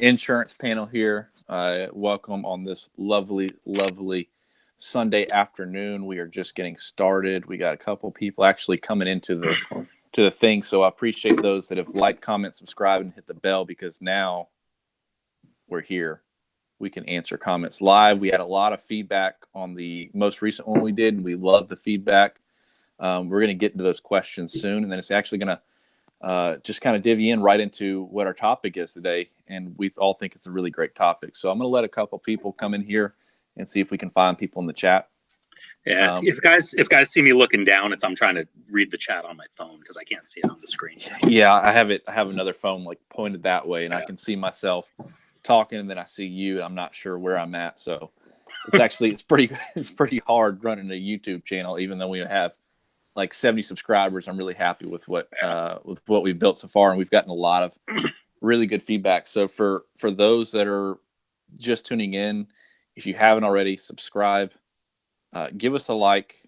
insurance panel here. Welcome on this lovely, lovely Sunday afternoon. We are just getting started. We got a couple people actually coming into the thing, so I appreciate those that have liked, comment, subscribe, and hit the bell because now we're here. We can answer comments live. We had a lot of feedback on the most recent one we did, and we love the feedback. We're going to get into those questions soon, and then it's actually going to just kind of divvy in right into what our topic is today, and we all think it's a really great topic. So I'm going to let a couple people come in here and see if we can find people in the chat. Yeah, if guys see me looking down, I'm trying to read the chat on my phone because I can't see it on the screen. Yeah, I have another phone like pointed that way, and I can see myself talking, and then I see you, and I'm not sure where I'm at. So it's pretty hard running a YouTube channel, even though we have like 70 subscribers. I'm really happy with what we've built so far, and we've gotten a lot of really good feedback. So for those that are just tuning in, if you haven't already, subscribe, give us a like,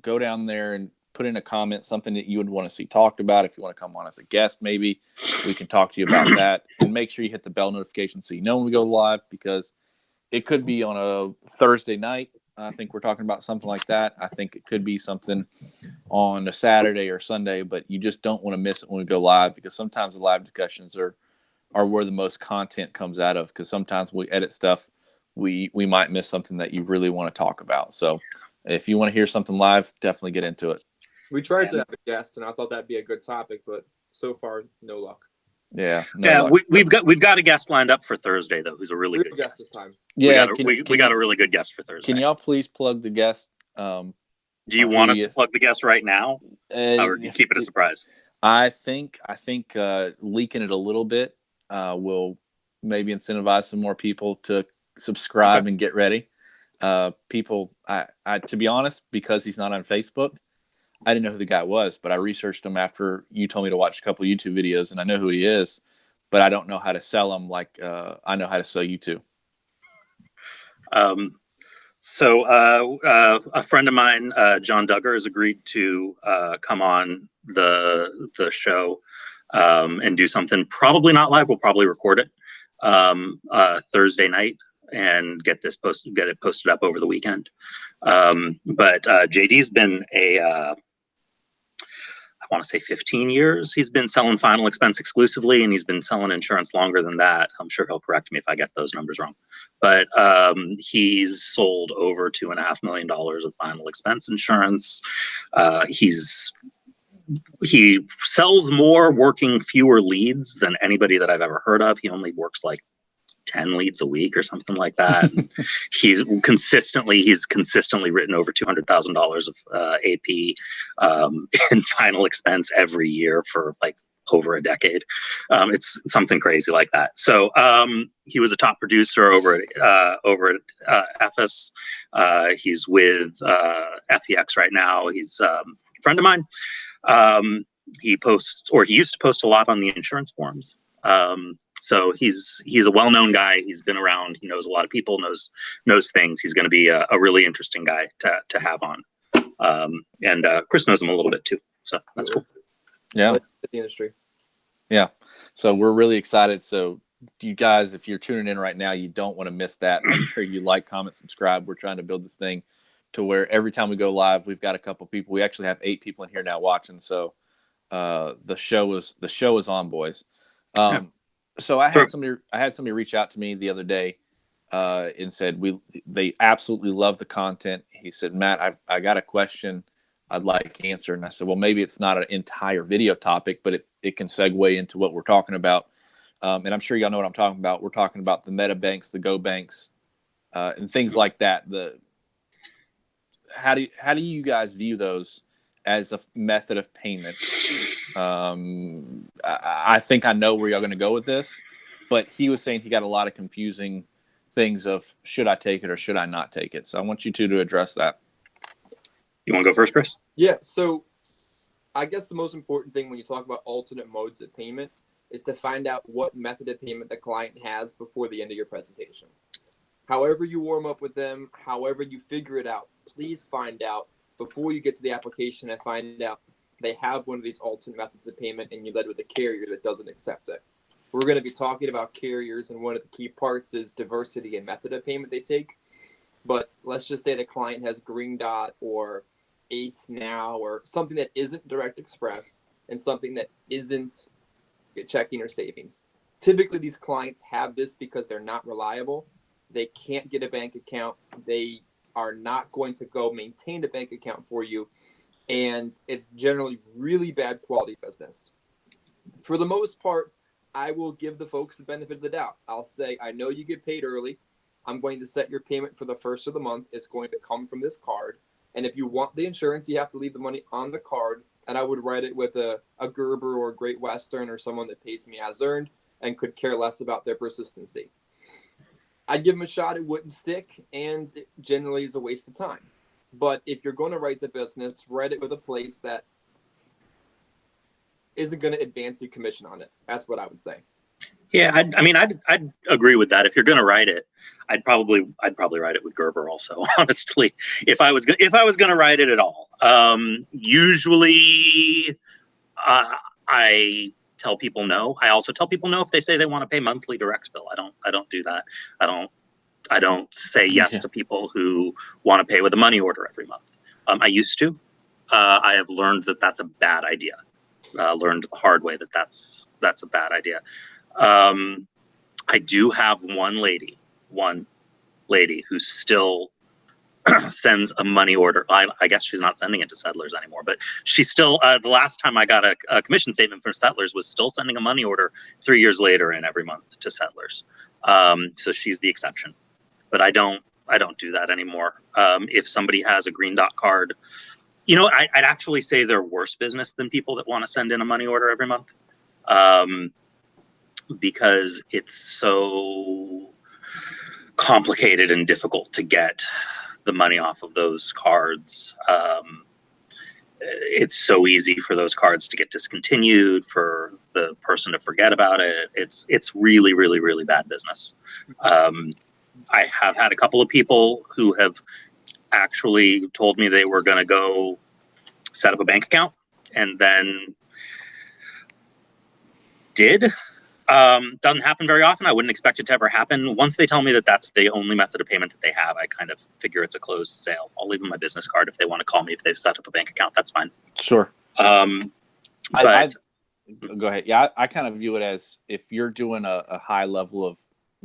go down there and put in a comment something that you would want to see talked about. If you want to come on as a guest, maybe we can talk to you about that, and make sure you hit the bell notification so you know when we go live, because it could be on a Thursday night. I think we're talking about something like that. I think it could be something on a Saturday or Sunday, but you just don't want to miss it when we go live, because sometimes the live discussions are where the most content comes out of, because sometimes when we edit stuff, we might miss something that you really want to talk about. So if you want to hear something live, definitely get into it. We tried to have a guest, and I thought that'd be a good topic, but so far, no luck. Yeah, luck. We've got a guest lined up for Thursday though, who's a really good guest this time. Yeah, we got a really good guest for Thursday. Can y'all please plug the guest? Do you want us to plug the guest right now, or do you keep it a surprise? I think leaking it a little bit will maybe incentivize some more people to subscribe and get ready. People, to be honest, because he's not on Facebook, I didn't know who the guy was, but I researched him after you told me to watch a couple of YouTube videos, and I know who he is, but I don't know how to sell him like I know how to sell you two. So a friend of mine, John Duggar, has agreed to come on the show and do something. Probably not live. We'll probably record it Thursday night and get it posted up over the weekend. But JD's been I want to say 15 years. He's been selling final expense exclusively, and he's been selling insurance longer than that. I'm sure he'll correct me if I get those numbers wrong. But he's sold over $2.5 million of final expense insurance. He sells more working fewer leads than anybody that I've ever heard of. He only works like 10 leads a week or something like that. He's consistently written over $200,000 of AP in final expense every year for like over a decade. It's something crazy like that. So he was a top producer over at FS. He's with FEX right now. He's a friend of mine. He used to post a lot on the insurance forums. So he's a well-known guy. He's been around. He knows a lot of people. Knows things. He's going to be a really interesting guy to have on. And Chris knows him a little bit too. So that's cool. Yeah. The industry. Yeah. So we're really excited. So you guys, if you're tuning in right now, you don't want to miss that. Make sure you like, comment, subscribe. We're trying to build this thing to where every time we go live, we've got a couple people. We actually have 8 people in here now watching. So the show is on, boys. So I had somebody reach out to me the other day and said they absolutely love the content. He said, Matt, I got a question I'd like answered. And I said, well, maybe it's not an entire video topic, but it can segue into what we're talking about. And I'm sure y'all know what I'm talking about. We're talking about the meta banks, the go banks, and things like that. How do you guys view those as a method of payment? I think I know where y'all going to go with this, but he was saying he got a lot of confusing things of should I take it or should I not take it? So I want you two to address that. You want to go first, Chris? Yeah. So I guess the most important thing when you talk about alternate modes of payment is to find out what method of payment the client has before the end of your presentation. However you warm up with them, however you figure it out, please find out before you get to the application and find out they have one of these alternate methods of payment and you led with a carrier that doesn't accept it. we're going to be talking about carriers, and one of the key parts is diversity and method of payment they take. But let's just say the client has Green Dot or Ace Now or something that isn't Direct Express and something that isn't checking or savings. Typically, these clients have this because they're not reliable. They can't get a bank account. They are not going to go maintain a bank account for you. And it's generally really bad quality business. For the most part, I will give the folks the benefit of the doubt. I'll say, I know you get paid early. I'm going to set your payment for the first of the month. It's going to come from this card. And if you want the insurance, you have to leave the money on the card. And I would write it with a Gerber or a Great Western or someone that pays me as earned and could care less about their persistency. I'd give them a shot. It wouldn't stick, and it generally is a waste of time. But if you're going to write the business, write it with a place that isn't going to advance your commission on it. That's what I would say. Yeah, I'd agree with that. If you're going to write it, I'd probably write it with Gerber also. Honestly, if I was going to write it at all, usually I tell people no. I also tell people no if they say they want to pay monthly direct bill. I don't do that. I don't say yes to people who want to pay with a money order every month. I used to. I have learned that that's a bad idea. Learned the hard way that that's a bad idea. I do have one lady who still sends a money order. I guess she's not sending it to Settlers anymore, but she's still, the last time I got a commission statement from Settlers was still sending a money order 3 years later and every month to Settlers. So she's the exception, but I don't do that anymore. If somebody has a Green Dot card, I'd actually say they're worse business than people that want to send in a money order every month. Because it's so complicated and difficult to get the money off of those cards. It's so easy for those cards to get discontinued, for the person to forget about it. It's really, really, really bad business. I have had a couple of people who have actually told me they were going to go set up a bank account and then did. Doesn't happen very often. I wouldn't expect it to ever happen. Once they tell me that that's the only method of payment that they have, I kind of figure it's a closed sale. I'll leave them my business card if they want to call me if they've set up a bank account. That's fine. Sure. But go ahead. Yeah, I kind of view it as if you're doing a high level of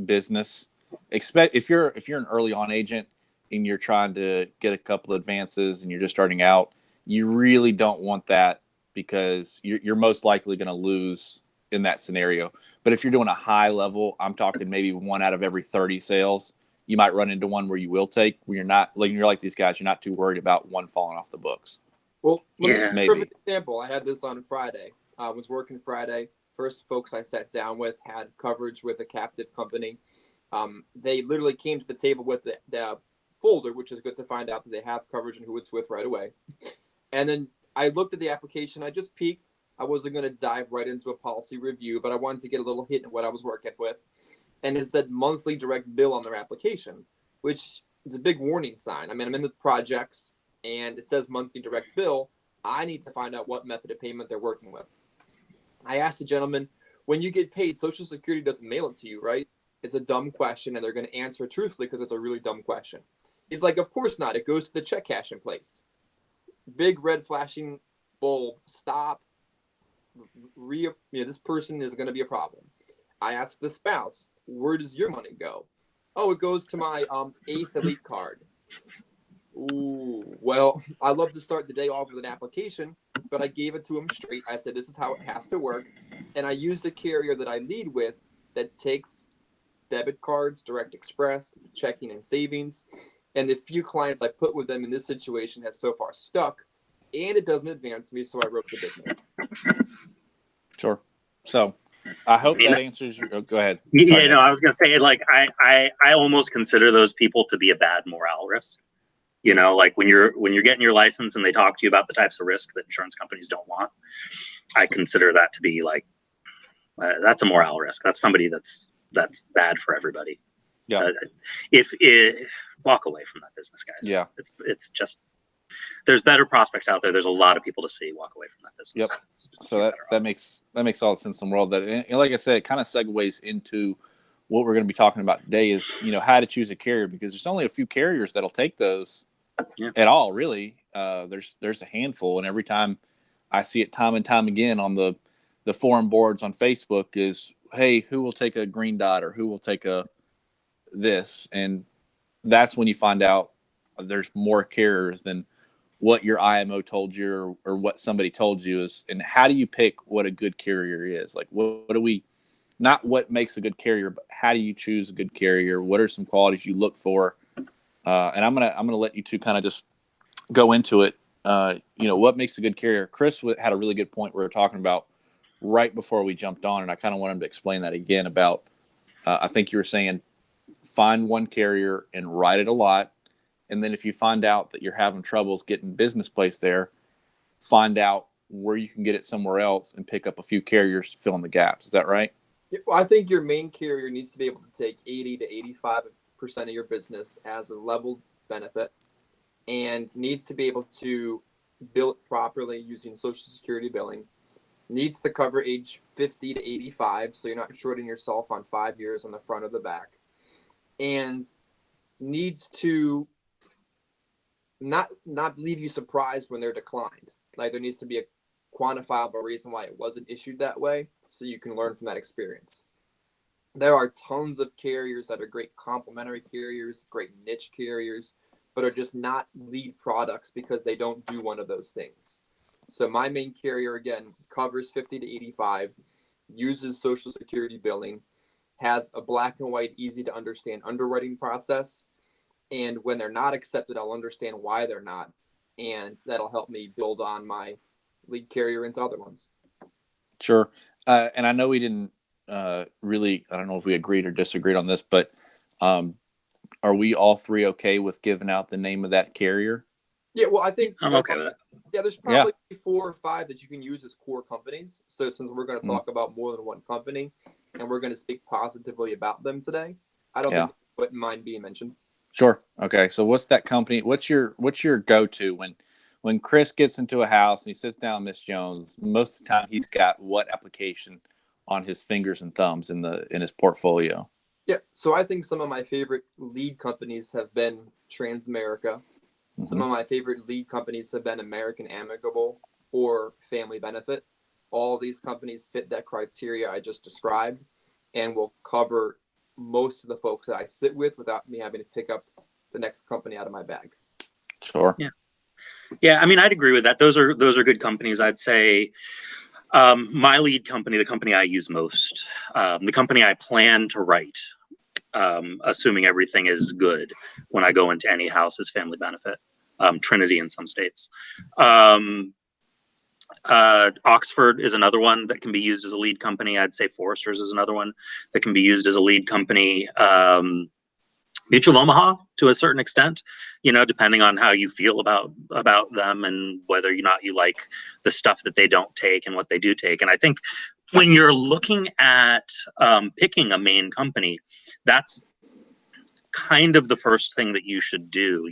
business, if you're an early on agent and you're trying to get a couple of advances and you're just starting out, you really don't want that because you're most likely going to lose in that scenario. But if you're doing a high level, I'm talking maybe 1 out of every 30 sales, you might run into one where you will take, where you're like these guys, you're not too worried about one falling off the books. Well, yeah, maybe. Perfect example. I had this on Friday. I was working Friday. First folks I sat down with had coverage with a captive company. They literally came to the table with the folder, which is good to find out that they have coverage and who it's with right away. And then I looked at the application. I just peeked. I wasn't going to dive right into a policy review, but I wanted to get a little hint at what I was working with. And it said monthly direct bill on their application, which is a big warning sign. I mean, I'm in the projects and it says monthly direct bill. I need to find out what method of payment they're working with. I asked the gentleman, when you get paid, Social Security doesn't mail it to you, right? It's a dumb question, and they're going to answer it truthfully because it's a really dumb question. He's like, of course not. It goes to the check cashing place. Big red flashing bulb. Stop. This person is going to be a problem. I asked the spouse, where does your money go? Oh, it goes to my Ace Elite card. Ooh, well, I love to start the day off with an application, but I gave it to him straight. I said, this is how it has to work. And I used a carrier that I lead with that takes debit cards, Direct Express, checking and savings. And the few clients I put with them in this situation have so far stuck, and it doesn't advance me, so I wrote the business. Sure. So I hope that answers your. Oh, go ahead. Sorry, I was going to say, like, I almost consider those people to be a bad morale risk. Like when you're getting your license and they talk to you about the types of risk that insurance companies don't want, I consider that to be like, that's a morale risk. That's somebody that's bad for everybody. Yeah. Walk away from that business, guys. Yeah. It's just there's better prospects out there. There's a lot of people to see walk away from that business. Yep. So that makes all the sense in the world. That, and like I said, it kind of segues into what we're going to be talking about today is, how to choose a carrier, because there's only a few carriers that'll take those at all, really. There's a handful, and every time I see it time and time again on the forum boards on Facebook is, hey, who will take a green dot, or who will take a this? And that's when you find out there's more carriers than what your IMO told you or what somebody told you is. And how do you pick what a good carrier is? Like, what do we, not what makes a good carrier, but how do you choose a good carrier? What are some qualities you look for? And I'm gonna let you two kind of just go into it. What makes a good carrier? Chris had a really good point we were talking about right before we jumped on, and I kind of want him to explain that again about, I think you were saying, find one carrier and write it a lot. And then if you find out that you're having troubles getting business placed there, find out where you can get it somewhere else and pick up a few carriers to fill in the gaps. Is that right? Yeah, well, I think your main carrier needs to be able to take 80 to 85% of your business as a leveled benefit, and needs to be able to bill it properly using Social Security billing, needs to cover age 50 to 85, so you're not shorting yourself on 5 years on the front or the back, and needs to not leave you surprised when they're declined. Like, there needs to be a quantifiable reason why it wasn't issued that way, so you can learn from that experience. There are tons of carriers that are great complementary carriers, great niche carriers, but are just not lead products because they don't do one of those things. So my main carrier, again, covers 50 to 85, uses Social Security billing, has a black and white, easy to understand underwriting process. And when they're not accepted, I'll understand why they're not. And that'll help me build on my lead carrier into other ones. Sure. And I know we didn't really, I don't know if we agreed or disagreed on this, but are we all three okay with giving out the name of that carrier? Yeah, well, I think I'm okay with that. Yeah, there's probably 4 or 5 that you can use as core companies. So since we're going to talk about more than one company and we're going to speak positively about them today, I don't think it wouldn't mind being mentioned. Sure. Okay. So what's that company? What's your go-to when Chris gets into a house and he sits down with Miss Jones? Most of the time, he's got what application on his fingers and thumbs in his portfolio? Yeah. So I think some of my favorite lead companies have been Transamerica. Mm-hmm. Some of my favorite lead companies have been American Amicable or Family Benefit. All these companies fit that criteria I just described and will cover most of the folks that I sit with without me having to pick up the next company out of my bag. Sure. Yeah. I mean, I'd agree with that. Those are good companies. I'd say my lead company, the company I use most, the company I plan to write, assuming everything is good when I go into any house, is Family Benefit. Trinity in some states. Oxford is another one that can be used as a lead company. I'd say Foresters is another one that can be used as a lead company. Mutual of Omaha to a certain extent, depending on how you feel about them and whether or not you like the stuff that they don't take and what they do take. And I think when you're looking at picking a main company, that's kind of the first thing that you should do.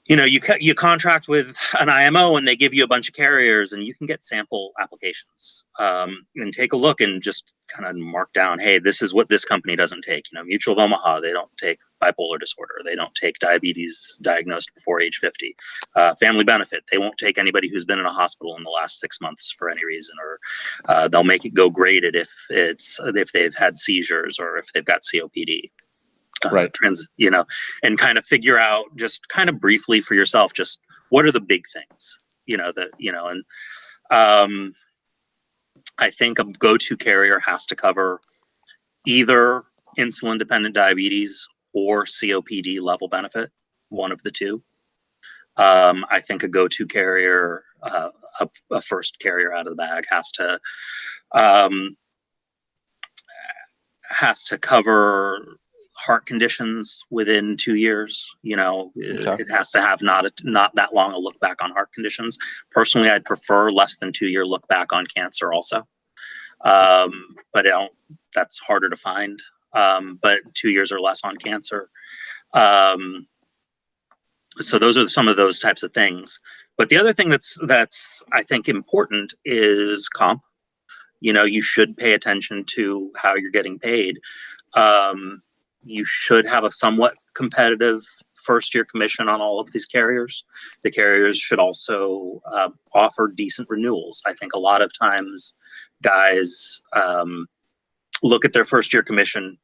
You contract with an IMO and they give you a bunch of carriers and you can get sample applications and take a look and just kind of mark down, hey, this is what this company doesn't take. Mutual of Omaha, they don't take bipolar disorder. They don't take diabetes diagnosed before age 50. Family Benefit, they won't take anybody who's been in a hospital in the last 6 months for any reason, or they'll make it go graded if they've had seizures or if they've got COPD. Right. And kind of figure out just kind of briefly for yourself, just what are the big things, I think a go-to carrier has to cover either insulin dependent diabetes or COPD level benefit, one of the two. I think a go-to carrier, a first carrier out of the bag has to cover heart conditions within 2 years. It has to have not that long a look back on heart conditions. Personally, I'd prefer less than 2 year look back on cancer also. But that's harder to find. But 2 years or less on cancer. So those are some of those types of things. But the other thing that's I think important is comp. You should pay attention to how you're getting paid. Um, you should have a somewhat competitive first year commission on all of these carriers. The carriers should also offer decent renewals. I think a lot of times guys look at their first year commission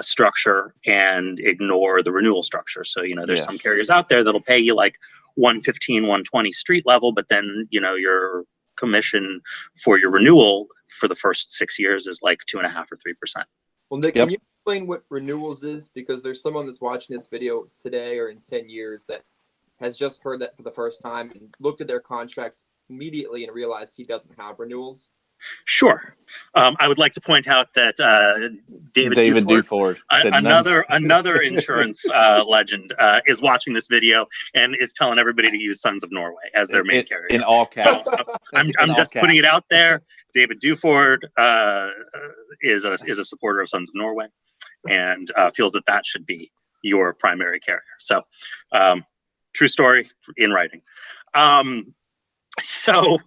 structure and ignore the renewal structure. So, there's some carriers out there that'll pay you like 115, 120 street level, but then, your commission for your renewal for the first 6 years is like 2.5 or 3%. Well, Nick, can you explain what renewals is? Because there's someone that's watching this video today or in 10 years that has just heard that for the first time and looked at their contract immediately and realized he doesn't have renewals. Sure. I would like to point out that David Duford, another insurance legend, is watching this video and is telling everybody to use Sons of Norway as their main carrier. In all caps. So, I'm just putting it out there. David Duford is a supporter of Sons of Norway and feels that should be your primary carrier. So, true story in writing. So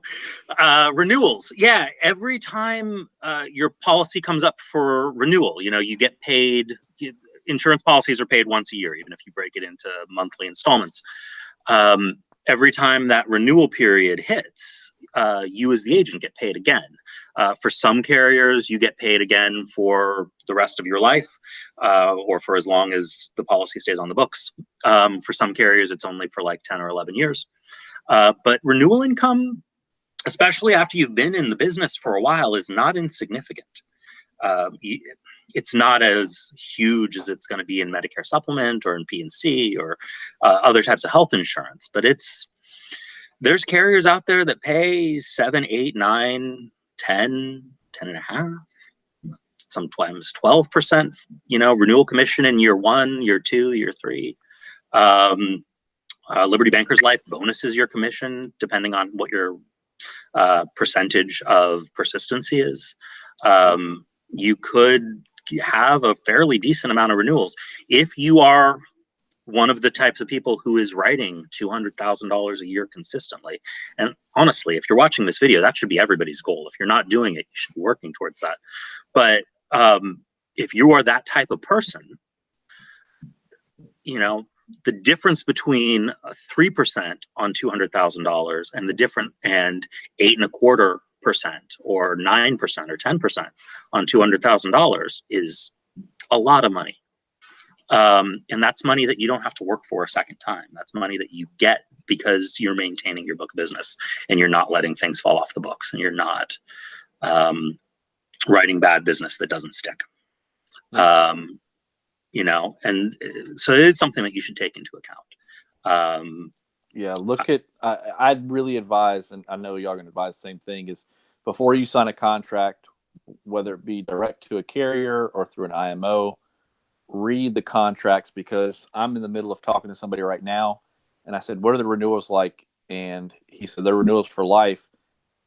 renewals, every time your policy comes up for renewal, you get paid. Insurance policies are paid once a year, even if you break it into monthly installments. Every time that renewal period hits, you as the agent get paid again. For some carriers, you get paid again for the rest of your life, or for as long as the policy stays on the books. For some carriers, it's only for like 10 or 11 years. But renewal income, especially after you've been in the business for a while, is not insignificant. It's not as huge as it's going to be in Medicare Supplement or in P&C or other types of health insurance. But there's carriers out there that pay 7, 8, 9, 10, 10.5, sometimes 12%, renewal commission in year 1, year 2, year 3. Liberty Bankers Life bonuses your commission depending on what your percentage of persistency is. You could have a fairly decent amount of renewals if you are one of the types of people who is writing $200,000 a year consistently. And honestly, if you're watching this video, that should be everybody's goal. If you're not doing it, you should be working towards that. But if you are that type of person, the difference between 3% on $200,000 and 8.25% or 9% or 10% on $200,000 is a lot of money. And that's money that you don't have to work for a second time. That's money that you get because you're maintaining your book of business and you're not letting things fall off the books and you're not writing bad business that doesn't stick. And so it is something that you should take into account. I'd really advise, and I know y'all are going to advise the same thing, is before you sign a contract, whether it be direct to a carrier or through an IMO, read the contracts, because I'm in the middle of talking to somebody right now, and I said, what are the renewals like? And he said, they're renewals for life.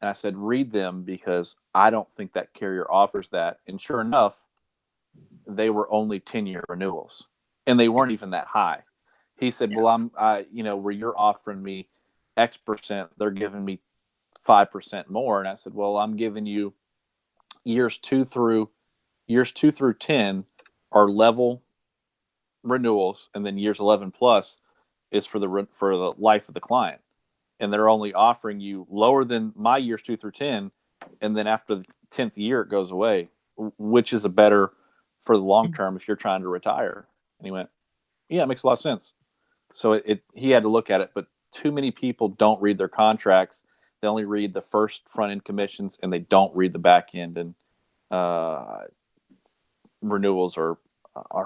And I said, read them, because I don't think that carrier offers that. And sure enough, they were only 10-year renewals, and they weren't even that high. He said, well, where you're offering me X percent, they're giving me 5% more. And I said, well, I'm giving you years 2 through 10 are level renewals, and then years 11 plus is for the life of the client. And they're only offering you lower than my years 2 through 10. And then after the 10th year, it goes away, which is a better for the long term if you're trying to retire. And he went, yeah, it makes a lot of sense. So he had to look at it, but too many people don't read their contracts. They only read the first front end commissions and they don't read the back end. And renewals are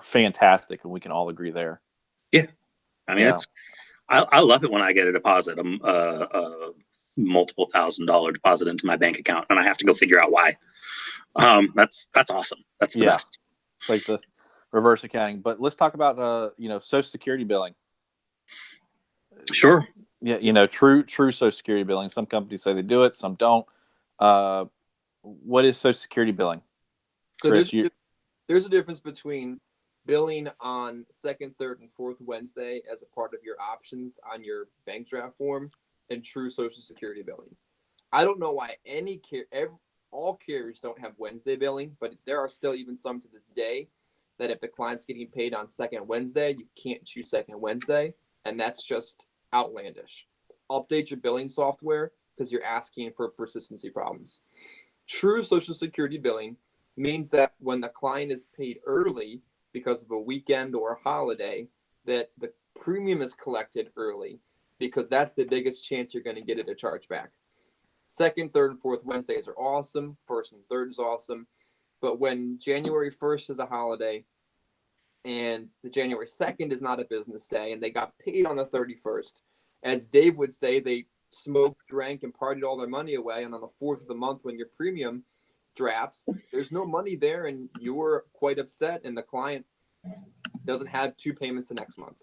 fantastic, and we can all agree there. Yeah. I mean, I love it when I get a deposit, multiple $1,000 deposit into my bank account, and I have to go figure out why. That's awesome. That's the best. It's like the reverse accounting. But let's talk about Social Security billing. Sure. Yeah, true Social Security billing. Some companies say they do it, some don't. What is Social Security billing? So Chris, there's a difference between billing on second, third, and fourth Wednesday as a part of your options on your bank draft form, and true Social Security billing. I don't know why all carriers don't have Wednesday billing, but there are still even some to this day that if the client's getting paid on second Wednesday, you can't choose second Wednesday, and that's just outlandish. Update your billing software because you're asking for persistency problems. True Social Security billing means that when the client is paid early because of a weekend or a holiday, that the premium is collected early because that's the biggest chance you're going to get it a chargeback. Second, third, and fourth Wednesdays are awesome. First and third is awesome. But when January 1st is a holiday and the January 2nd is not a business day and they got paid on the 31st, as Dave would say, they smoked, drank, and partied all their money away. And on the 4th of the month, when your premium drafts, there's no money there and you were quite upset and the client doesn't have 2 payments the next month.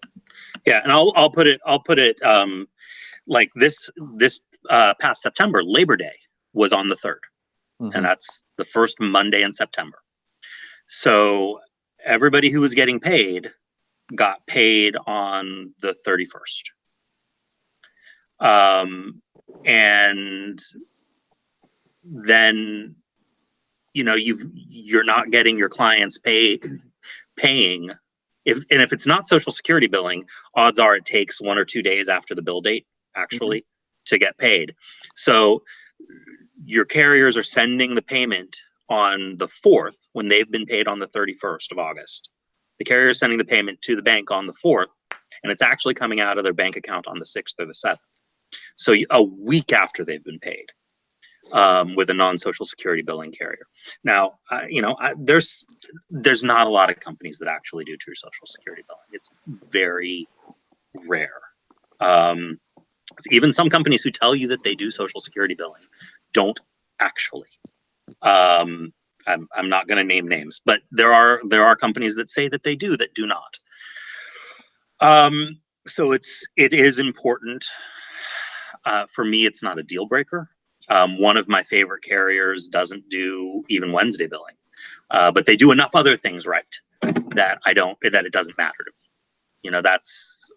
Yeah, and I'll put it like this past September, Labor Day was on the 3rd, and that's the first Monday in September. So everybody who was getting paid got paid on the 31st. And then, you know, you're not getting your clients paying. If it's not Social Security billing, odds are it takes 1 or 2 days after the bill date actually to get paid. So your carriers are sending the payment on the 4th when they've been paid on the 31st of August. The carrier is sending the payment to the bank on the 4th, and it's actually coming out of their bank account on the 6th or the 7th. So a week after they've been paid, with a non-Social Security billing carrier. Now, there's not a lot of companies that actually do true Social Security billing. It's very rare. Even some companies who tell you that they do Social Security billing don't actually. I'm not going to name names, but there are companies that say that they do that do not. So it is important. For me, it's not a deal breaker. One of my favorite carriers doesn't do even Wednesday billing, but they do enough other things right that it doesn't matter to me. You know, that's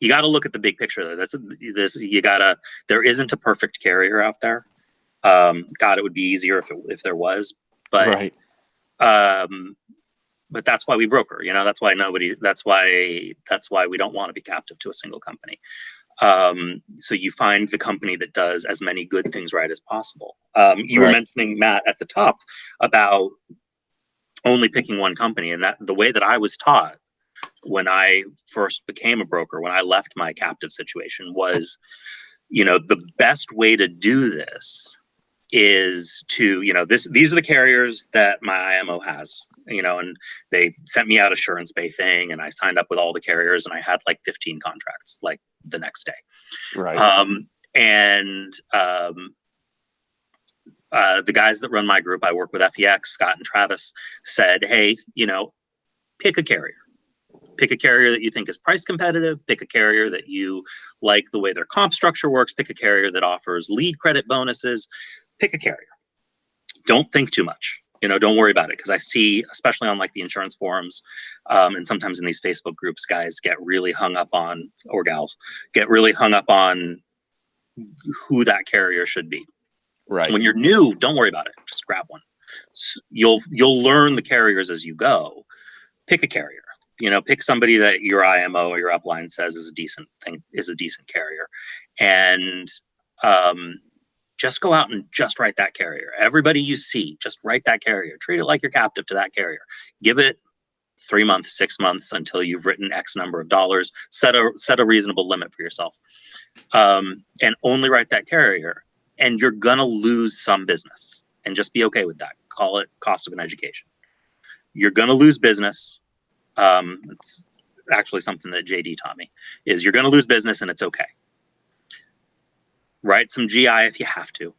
you got to look at the big picture. There isn't a perfect carrier out there. God, it would be easier if there was, but right. But that's why we broker. You know, that's why we don't want to be captive to a single company. So you find the company that does as many good things right as possible. You were mentioning, Matt, at the top about only picking one company, and that the way that I was taught when I first became a broker, when I left my captive situation, was, you know, the best way to do this is to, you know, these are the carriers that my IMO has, you know, and they sent me out Assurance Bay thing, and I signed up with all the carriers, and I had like 15 contracts like the next day. Right. The guys that run my group, I work with FEX, Scott and Travis, said, hey, you know, pick a carrier. Pick a carrier that you think is price competitive. Pick a carrier that you like the way their comp structure works. Pick a carrier that offers lead credit bonuses. Pick a carrier. Don't think too much. You know, don't worry about it, because I see, especially on like the insurance forums, and sometimes in these Facebook groups, guys get really hung up on, or gals get really hung up on who that carrier should be. Right. When you're new, don't worry about it. Just grab one. You'll learn the carriers as you go. Pick a carrier. You know, pick somebody that your IMO or your upline says is a decent carrier, and just go out and just write that carrier. Everybody you see, just write that carrier. Treat it like you're captive to that carrier. Give it 3 months, 6 months until you've written X number of dollars. Set a reasonable limit for yourself, and only write that carrier. And you're gonna lose some business, and just be okay with that. Call it cost of an education. You're gonna lose business. It's actually something that JD taught me, is you're gonna lose business, and it's okay. Write some GI if you have to.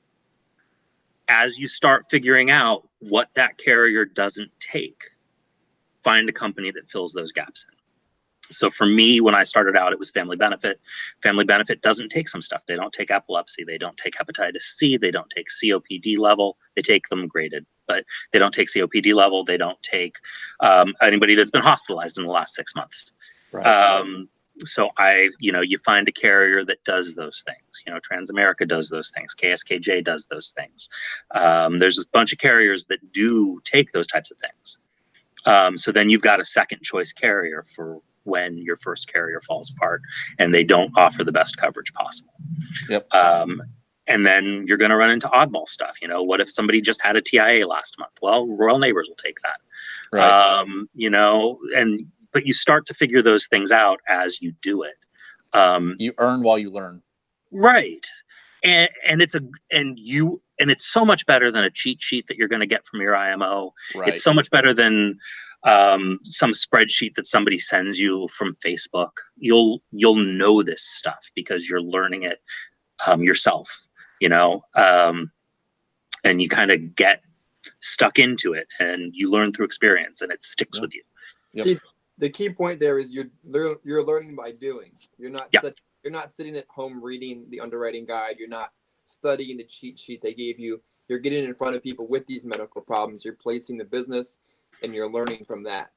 As you start figuring out what that carrier doesn't take, find a company that fills those gaps in. So for me, when I started out, it was Family Benefit. Family Benefit doesn't take some stuff. They don't take epilepsy. They don't take hepatitis C. They don't take COPD level. They take them graded but they don't take COPD level. They don't take anybody that's been hospitalized in the last 6 months. Right. So you find a carrier that does those things. Transamerica does those things. KSKJ does those things. There's a bunch of carriers that do take those types of things. So then you've got a second choice carrier for when your first carrier falls apart and they don't offer the best coverage possible. Yep. And then you're going to run into oddball stuff. What if somebody just had a TIA last month? Well, Royal Neighbors will take that. Right. But you start to figure those things out as you do it. You earn while you learn. Right. And it's so much better than a cheat sheet that you're going to get from your IMO. Right. It's so much better than some spreadsheet that somebody sends you from Facebook. You'll know this stuff because you're learning it yourself, and you kind of get stuck into it and you learn through experience and it sticks with you. Yep. See, the key point there is you're learning by doing. You're not sitting at home reading the underwriting guide. You're not studying the cheat sheet they gave you. You're getting in front of people with these medical problems. You're placing the business and you're learning from that.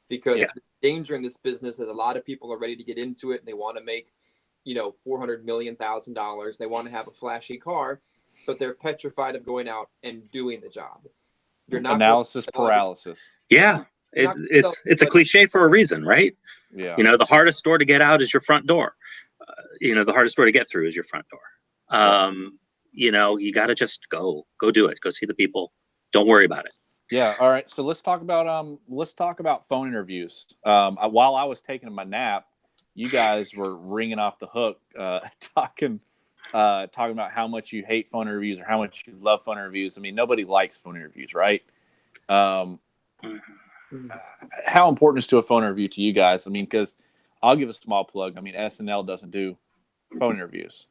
Because the danger in this business is a lot of people are ready to get into it and they want to make, $400 million. They want to have a flashy car, but they're petrified of going out and doing the job. You're not analysis paralysis. Yeah. It's a cliche for a reason, right? Yeah. The hardest door to get out is your front door. The hardest door to get through is your front door. You got to just go do it. Go see the people. Don't worry about it. Yeah. All right. So let's talk about phone interviews. While I was taking my nap, you guys were ringing off the hook, talking about how much you hate phone interviews or how much you love phone interviews. I mean, nobody likes phone interviews, right? How important is to a phone interview to you guys? I mean, because I'll give a small plug. I mean, SNL doesn't do phone interviews,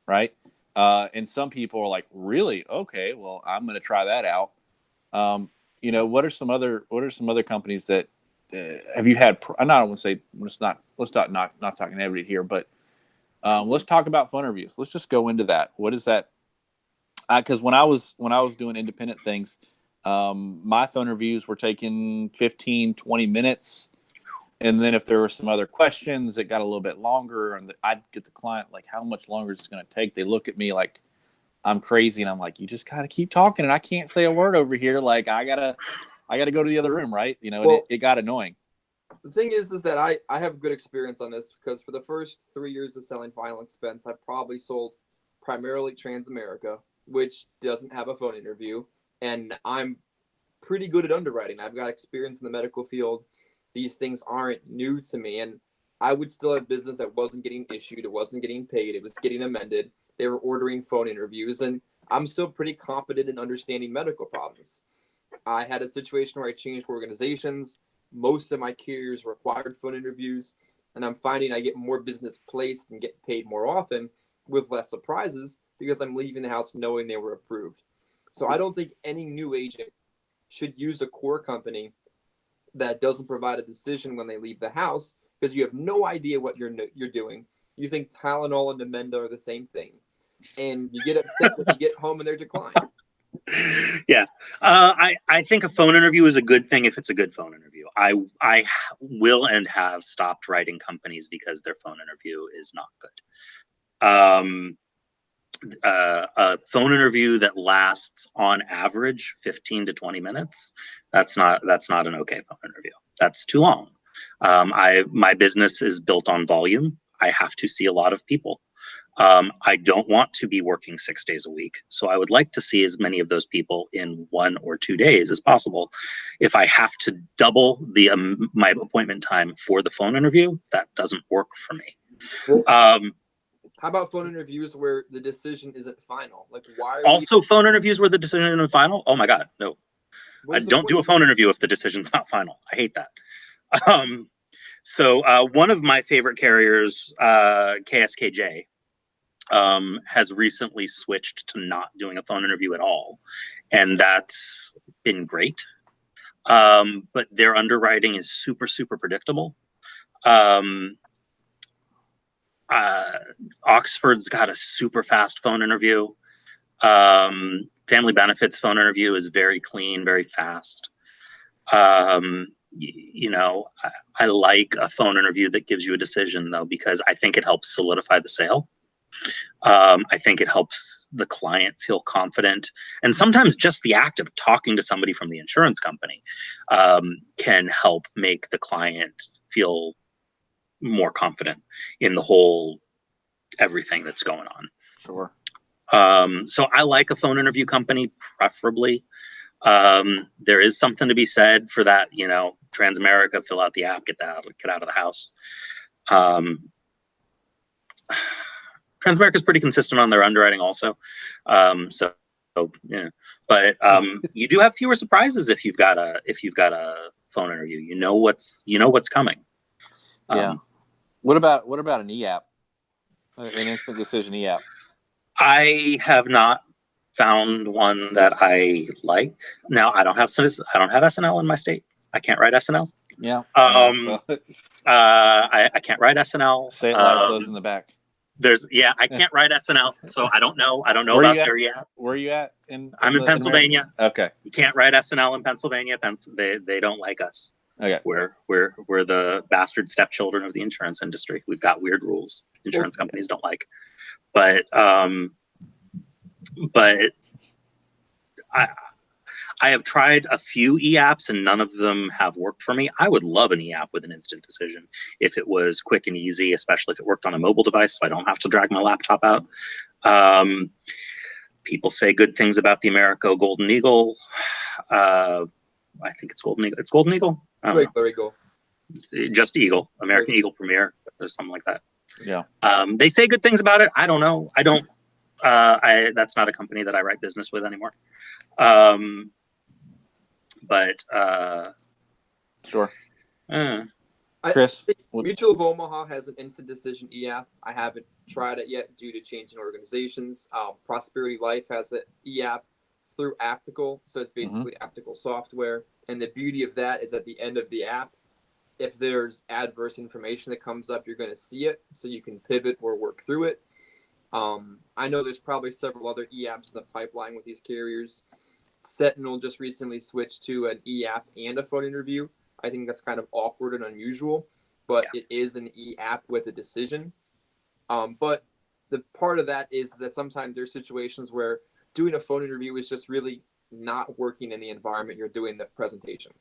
right? And some people are like, really? Okay, well, I'm going to try that out. What are some other companies that have you had? I don't want to say let's not talking everybody here, but let's talk about phone interviews. Let's just go into that. What is that? Because when I was doing independent things, my phone interviews were taking 15, 20 minutes. And then if there were some other questions, it got a little bit longer. And I'd get the client like, how much longer is this going to take? They look at me like I'm crazy. And I'm like, you just got to keep talking. And I can't say a word over here. Like I gotta go to the other room. Right. And it got annoying. The thing is that I have good experience on this because for the first 3 years of selling final expense, I probably sold primarily Transamerica, which doesn't have a phone interview. And I'm pretty good at underwriting. I've got experience in the medical field. These things aren't new to me. And I would still have business that wasn't getting issued. It wasn't getting paid. It was getting amended. They were ordering phone interviews. And I'm still pretty competent in understanding medical problems. I had a situation where I changed organizations. Most of my carriers required phone interviews. And I'm finding I get more business placed and get paid more often with less surprises because I'm leaving the house knowing they were approved. So I don't think any new agent should use a core company that doesn't provide a decision when they leave the house because you have no idea what you're doing. You think Tylenol and Namenda are the same thing. And you get upset when you get home and they're declined. Yeah. I think a phone interview is a good thing if it's a good phone interview. I will and have stopped writing companies because their phone interview is not good. A phone interview that lasts on average 15 to 20 minutes, that's not an okay phone interview. That's too long. My business is built on volume. I have to see a lot of people. I don't want to be working 6 days a week. So I would like to see as many of those people in 1 or 2 days as possible. If I have to double my appointment time for the phone interview, that doesn't work for me. Well, how about phone interviews where the decision isn't final? Like, why are phone interviews where the decision isn't final? Oh my God, no. I don't do a phone interview if the decision's not final. I hate that. So one of my favorite carriers, KSKJ, has recently switched to not doing a phone interview at all. And that's been great. But their underwriting is super, super predictable. Oxford's got a super fast phone interview. Family benefits phone interview is very clean, very fast. I like a phone interview that gives you a decision, though, because I think it helps solidify the sale. I think it helps the client feel confident. And sometimes just the act of talking to somebody from the insurance company can help make the client feel more confident in the whole everything that's going on. Sure. So I like a phone interview company, preferably. There is something to be said for that, Transamerica, fill out the app, get out of the house. Transamerica is pretty consistent on their underwriting also. So yeah, but you do have fewer surprises if you've got a phone interview. You know what's coming. Yeah. What about an e-app? An instant decision e-app? I have not found one that I like. Now I don't have SNL in my state. I can't write SNL. Yeah. I can't write SNL. Say it loud, close in the back. I can't write SNL, so I don't know Where about their app. Where are you at? I'm in Pennsylvania. Okay. You can't write SNL in Pennsylvania. They don't like us. Okay. We're the bastard stepchildren of the insurance industry. We've got weird rules insurance companies don't like. But I have tried a few e-apps and none of them have worked for me. I would love an e-app with an instant decision if it was quick and easy, especially if it worked on a mobile device, so I don't have to drag my laptop out. People say good things about the Americo Golden Eagle. I think it's Golden Eagle. It's Golden Eagle? Eagle. Just Eagle. American Eagle Premier or something like that. Yeah. They say good things about it. I don't know. I don't. That's not a company that I write business with anymore. But sure. Chris, Mutual of Omaha has an instant decision e-app. I haven't tried it yet due to changing organizations. Prosperity Life has an e-app through Aptical, so it's basically Aptical software. And the beauty of that is at the end of the app, if there's adverse information that comes up, you're going to see it, so you can pivot or work through it. I know there's probably several other e-apps in the pipeline with these carriers. Sentinel just recently switched to an e-app and a phone interview. I think that's kind of awkward and unusual, but it is an e-app with a decision. But the part of that is that sometimes there's situations where doing a phone interview is just really not working in the environment you're doing the presentation.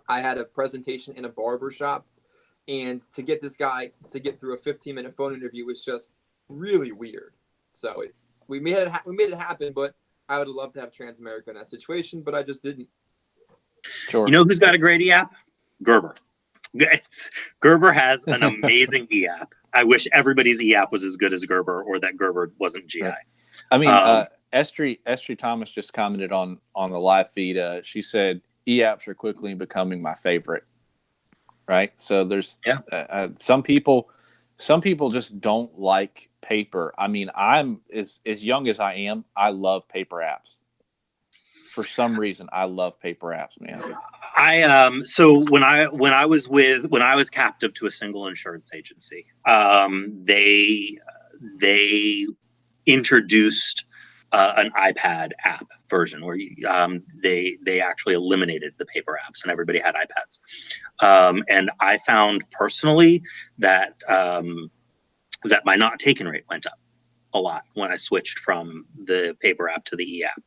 I had a presentation in a barber shop, and to get this guy to get through a 15-minute phone interview was just really weird. So we made it happen, but I would have loved to have Transamerica in that situation, but I just didn't. Sure. You know who's got a great e-app? Gerber. Gerber has an amazing e-app. I wish everybody's e-app was as good as Gerber, or that Gerber wasn't GI. Right. I mean, Estrie Thomas just commented on the live feed. She said e-apps are quickly becoming my favorite. Right. So there's some people just don't like paper. I mean, I'm as young as I am. I love paper apps. For some reason, I love paper apps, man. So when I was captive to a single insurance agency, they introduced an iPad app version where they actually eliminated the paper apps and everybody had iPads. And I found personally that that my not taken rate went up a lot when I switched from the paper app to the e-app.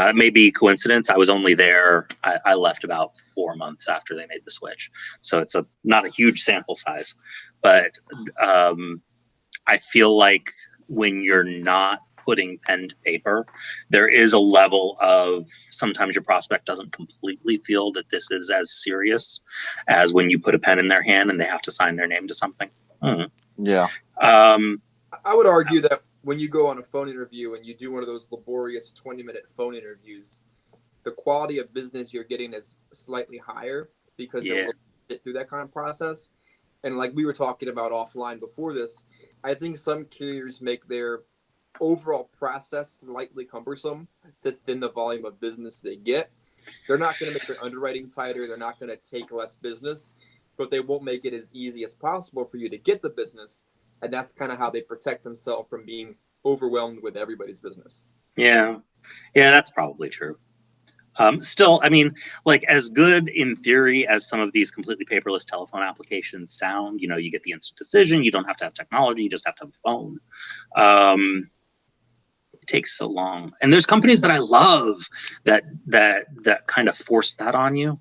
It may be coincidence. I was only there. I left about 4 months after they made the switch. So it's not a huge sample size, but I feel like when you're not putting pen to paper, there is a level of sometimes your prospect doesn't completely feel that this is as serious as when you put a pen in their hand and they have to sign their name to something. Yeah. I would argue that when you go on a phone interview and you do one of those laborious 20-minute phone interviews, the quality of business you're getting is slightly higher because they will get through that kind of process. And like we were talking about offline before this, I think some carriers make their overall process slightly cumbersome to thin the volume of business they get. They're not going to make their underwriting tighter. They're not going to take less business, but they won't make it as easy as possible for you to get the business. And that's kind of how they protect themselves from being overwhelmed with everybody's business. Yeah. Yeah, that's probably true. Still, I mean, like as good in theory as some of these completely paperless telephone applications sound, you get the instant decision. You don't have to have technology. You just have to have a phone. It takes so long. And there's companies that I love that kind of force that on you.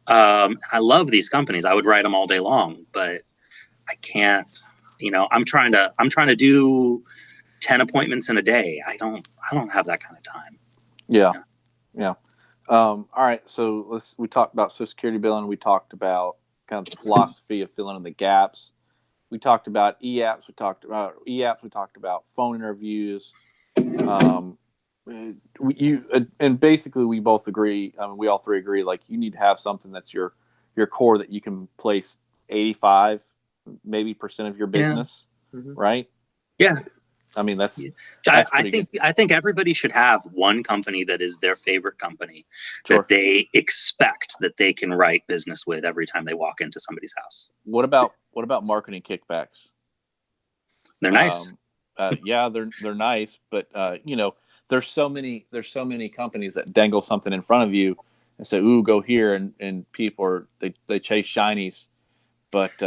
I love these companies. I would write them all day long, but I can't. I'm trying to do 10 appointments in a day. I don't have that kind of time. Yeah. Yeah. All right. So we talked about Social Security billing. We talked about kind of the philosophy of filling in the gaps. We talked about e-apps. We talked about phone interviews. And basically we both agree. I mean, we all three agree. Like you need to have something that's your core that you can place 85 maybe percent of your Yeah. business, right? Yeah. I mean, that's I pretty think good. I think everybody should have one company that is their favorite company Sure. that they expect that they can write business with every time they walk into somebody's house. What about marketing kickbacks? They're nice. Yeah, they're nice, but there's so many companies that dangle something in front of you and say, "Ooh, go here," and people they chase shinies. But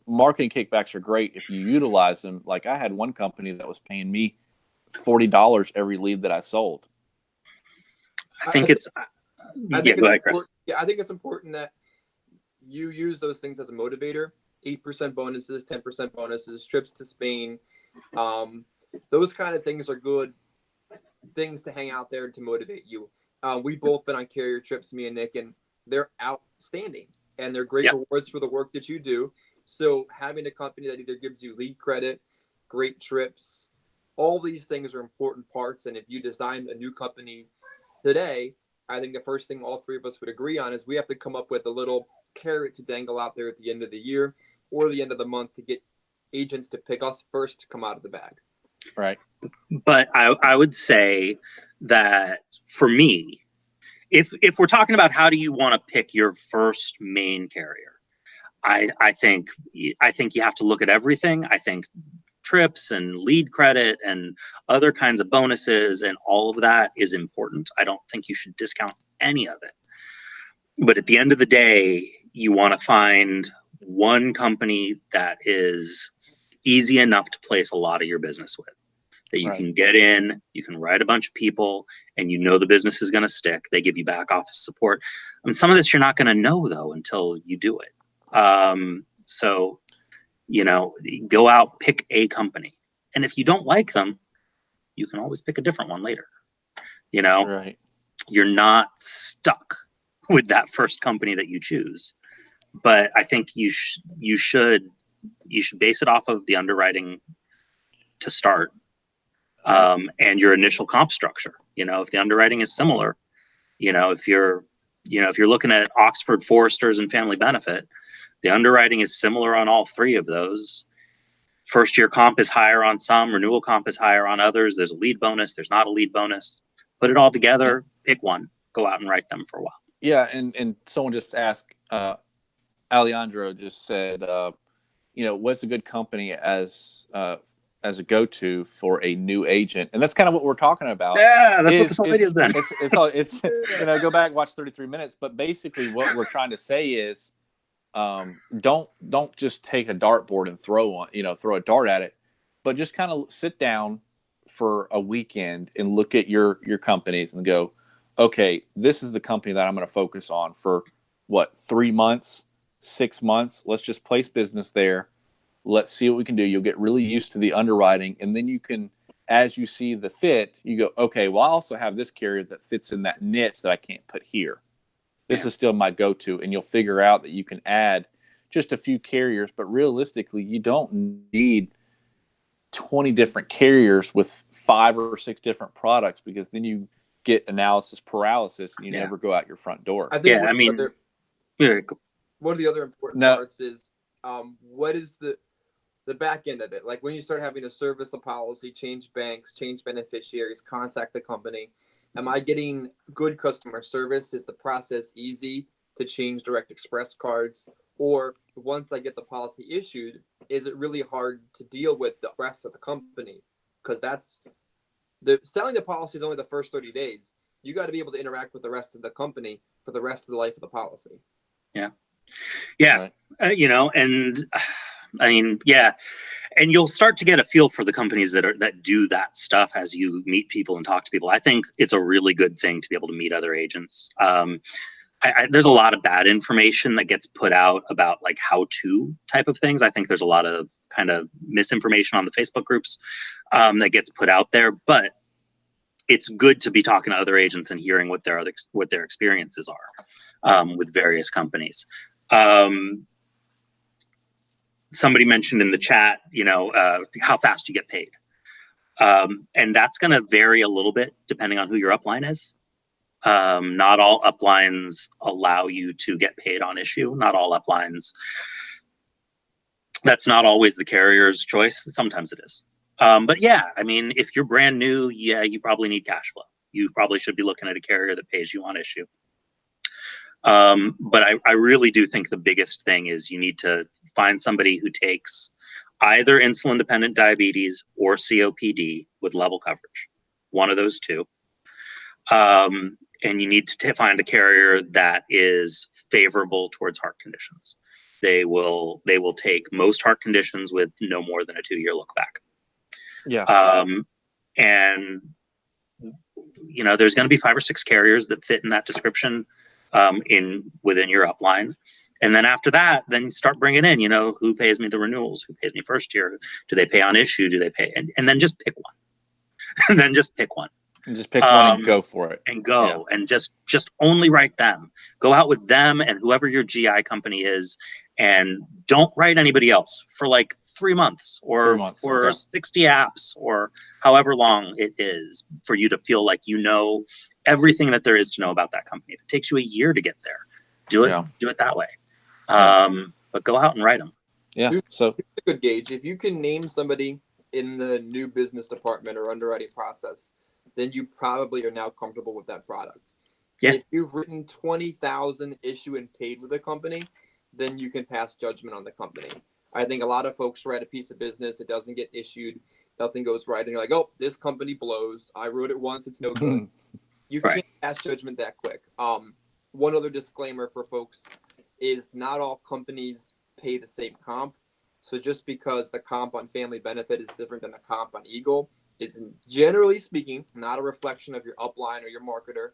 marketing kickbacks are great if you utilize them. Like I had one company that was paying me $40 every lead that I sold. I think it's I yeah. think Go it's ahead, Chris. important. Yeah, I think it's important that you use those things as a motivator. 8% bonuses, 10% bonuses, trips to Spain. Those kind of things are good things to hang out there to motivate you. We've both been on carrier trips, me and Nick, and they're outstanding and they're great Yep. rewards for the work that you do. So having a company that either gives you lead credit, great trips, all these things are important parts. And if you design a new company today, I think the first thing all three of us would agree on is we have to come up with a little carrot to dangle out there at the end of the year or the end of the month to get agents to pick us first to come out of the bag. Right. But I would say that for me, if we're talking about how do you want to pick your first main carrier, I think you have to look at everything. I think trips and lead credit and other kinds of bonuses and all of that is important. I don't think you should discount any of it. But at the end of the day, you want to find one company that is easy enough to place a lot of your business with. That you can get in, you can write a bunch of people, and the business is going to stick. They give you back office support. I mean, some of this you're not going to know, though, until you do it. So, go out, pick a company. And if you don't like them, you can always pick a different one later. Right. You're not stuck with that first company that you choose. But I think you should base it off of the underwriting to start. And your initial comp structure. If the underwriting is similar, if you're looking at Oxford Foresters and Family Benefit, the underwriting is similar on all three of those. First year comp is higher on some, renewal comp is higher on others. There's a lead bonus, there's not a lead bonus. Put it all together, pick one, go out and write them for a while. Yeah, and someone just asked, Alejandro just said, what's a good company as a go-to for a new agent? And that's kind of what we're talking about. Yeah, that's what this whole video has been. It's go back and watch 33 minutes. But basically what we're trying to say is don't just take a dartboard and throw a dart at it, but just kind of sit down for a weekend and look at your companies and go, okay, this is the company that I'm going to focus on for 3 months, 6 months. Let's just place business there. Let's see what we can do. You'll get really used to the underwriting, and then you can, as you see the fit, you go, okay, well, I also have this carrier that fits in that niche that I can't put here. This is still my go-to, and you'll figure out that you can add just a few carriers, but realistically, you don't need 20 different carriers with 5 or 6 different products, because then you get analysis paralysis and you never go out your front door. I think one of the other important parts is what is the back end of it. Like when you start having to service a policy, change banks, change beneficiaries, contact the company. Am I getting good customer service? Is the process easy to change direct express cards? Or once I get the policy issued, is it really hard to deal with the rest of the company? Because that's The selling the policy is only the first 30 days. You got to be able to interact with the rest of the company for the rest of the life of the policy. Yeah. Yeah. Right. And I mean, yeah. And you'll start to get a feel for the companies that do that stuff as you meet people and talk to people. I think it's a really good thing to be able to meet other agents. There's a lot of bad information that gets put out about like how-to type of things. I think there's a lot of kind of misinformation on the Facebook groups that gets put out there, but it's good to be talking to other agents and hearing what their experiences are with various companies. Somebody mentioned in the chat, how fast you get paid. And that's going to vary a little bit depending on who your upline is. Not all uplines allow you to get paid on issue. Not all uplines. That's not always the carrier's choice. Sometimes it is. But yeah, I mean, if you're brand new, yeah, you probably need cash flow. You probably should be looking at a carrier that pays you on issue. But I really do think the biggest thing is you need to find somebody who takes either insulin-dependent diabetes or COPD with level coverage. One of those two. And you need to find a carrier that is favorable towards heart conditions. They will take most heart conditions with no more than a 2-year look back. Yeah. And there's going to be 5 or 6 carriers that fit in that description within your upline. And then after that, then start bringing in, who pays me the renewals, who pays me first year, do they pay on issue, do they pay, and then just pick one. And then just pick one. And just pick one and go for it. And go. Yeah. And just only write them. Go out with them and whoever your GI company is, and don't write anybody else for like 3 months or 60 apps or however long it is for you to feel like everything that there is to know about that company. If it takes you a year to get there, do it that way. But go out and write them. Yeah. So here's a good gauge. If you can name somebody in the new business department or underwriting process, then you probably are now comfortable with that product. Yeah. If you've written 20,000 issue and paid with a company, then you can pass judgment on the company. I think a lot of folks write a piece of business, it doesn't get issued, nothing goes right, and you're like, oh, this company blows. I wrote it once, it's no good. You can't pass judgment that quick. One other disclaimer for folks is not all companies pay the same comp. So just because the comp on Family Benefit is different than the comp on Eagle, is generally speaking not a reflection of your upline or your marketer.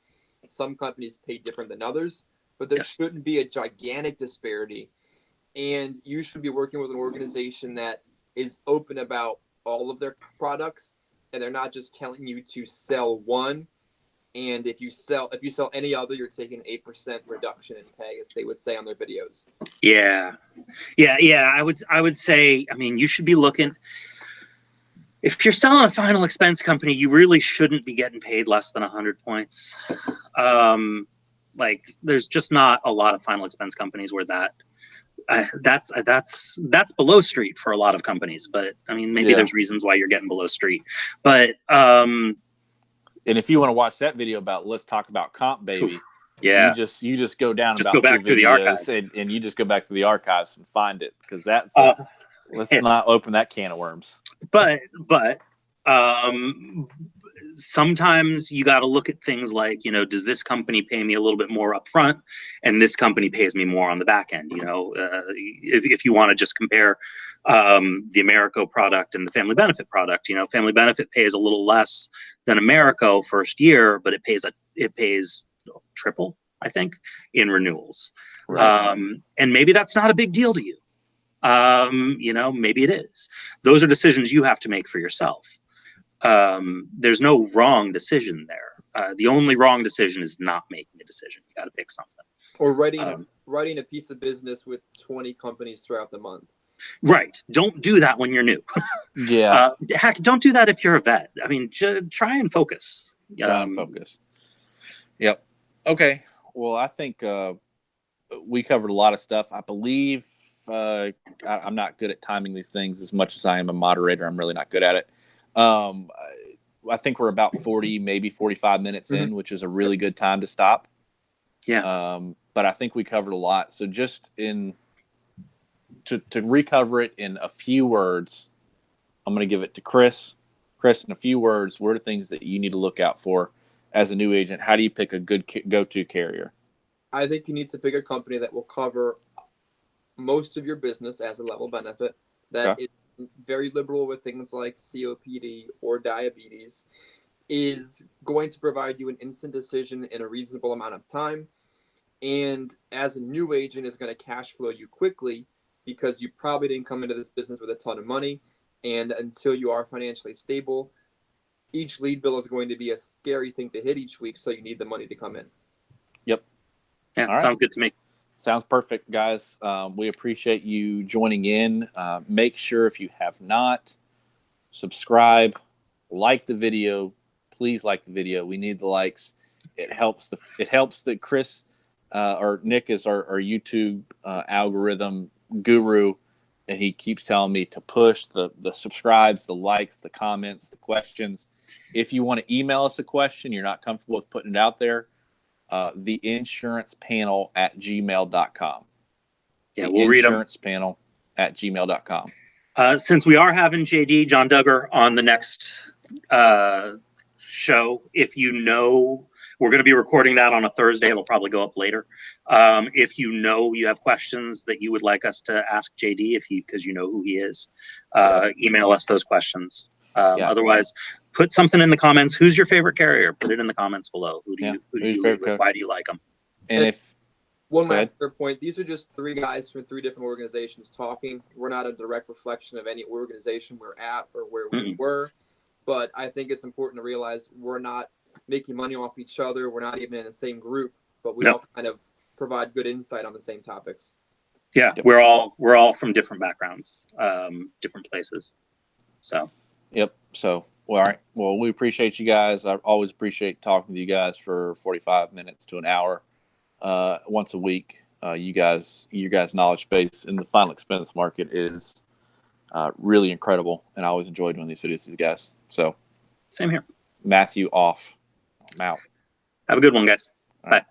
Some companies pay different than others, but there shouldn't be a gigantic disparity. And you should be working with an organization that is open about all of their products, and they're not just telling you to sell one. And if you sell any other, you're taking an 8% reduction in pay, as they would say on their videos. Yeah. I would say, I mean, you should be looking. If you're selling a final expense company, you really shouldn't be getting paid less than 100 points. There's just not a lot of final expense companies where that's below street for a lot of companies. But I mean, maybe there's reasons why you're getting below street. But and if you want to watch that video about let's talk about comp, baby. Yeah, you just go down just about go back 2 through the archives and you just go back to the archives and find it, because that's let's not open that can of worms. But sometimes you got to look at things like, does this company pay me a little bit more upfront, and this company pays me more on the back end? If you want to just compare the Americo product and the Family Benefit product, Family Benefit pays a little less than Americo first year, but it pays triple, I think, in renewals. Right. And maybe that's not a big deal to you. Maybe it is. Those are decisions you have to make for yourself. There's no wrong decision there. The only wrong decision is not making a decision. You got to pick something. Or writing a piece of business with 20 companies throughout the month. Right. Don't do that when you're new. Yeah. Heck, don't do that if you're a vet. I mean, try and focus. Yep. Okay. Well, I think we covered a lot of stuff. I believe I'm not good at timing these things as much as I am a moderator. I'm really not good at it. I think we're about 40, maybe 45 minutes in, which is a really good time to stop. Yeah. But I think we covered a lot. So just to recover it in a few words, I'm going to give it to Chris. Chris, in a few words, what are things that you need to look out for as a new agent? How do you pick a good go-to carrier? I think you need to pick a company that will cover most of your business as a level benefit, that is very liberal with things like COPD or diabetes, is going to provide you an instant decision in a reasonable amount of time, and as a new agent is going to cash flow you quickly because you probably didn't come into this business with a ton of money, and until you are financially stable, each lead bill is going to be a scary thing to hit each week, so you need the money to come in. Yep. Yeah, All right. sounds good to me. Sounds perfect, guys. We appreciate you joining in. Make sure, if you have not, subscribe, like the video. Please like the video. We need the likes. It helps that Chris or Nick is our YouTube algorithm guru, and he keeps telling me to push the subscribes, the likes, the comments, the questions. If you want to email us a question, you're not comfortable with putting it out there, theinsurancepanel@gmail.com. Yeah, we'll read them. Theinsurancepanel@gmail.com. Since we are having JD, John Duggar, on the next show, if you know, we're going to be recording that on a Thursday. It'll probably go up later. If you know you have questions that you would like us to ask JD, because you know who he is, email us those questions. Otherwise, put something in the comments. Who's your favorite carrier? Put it in the comments below. Who do you lead with? Why do you like them? And if one last point, these are just three guys from three different organizations talking. We're not a direct reflection of any organization we're at or where we were, but I think it's important to realize we're not making money off each other. We're not even in the same group, but we all kind of provide good insight on the same topics. Yeah, we're all from different backgrounds, different places. So. Yep. So, well, all right. Well, we appreciate you guys. I always appreciate talking to you guys for 45 minutes to an hour. Once a week. Your guys' knowledge base in the final expense market is really incredible, and I always enjoy doing these videos with you guys. So, same here. Matthew off. I'm out. Have a good one, guys. Bye.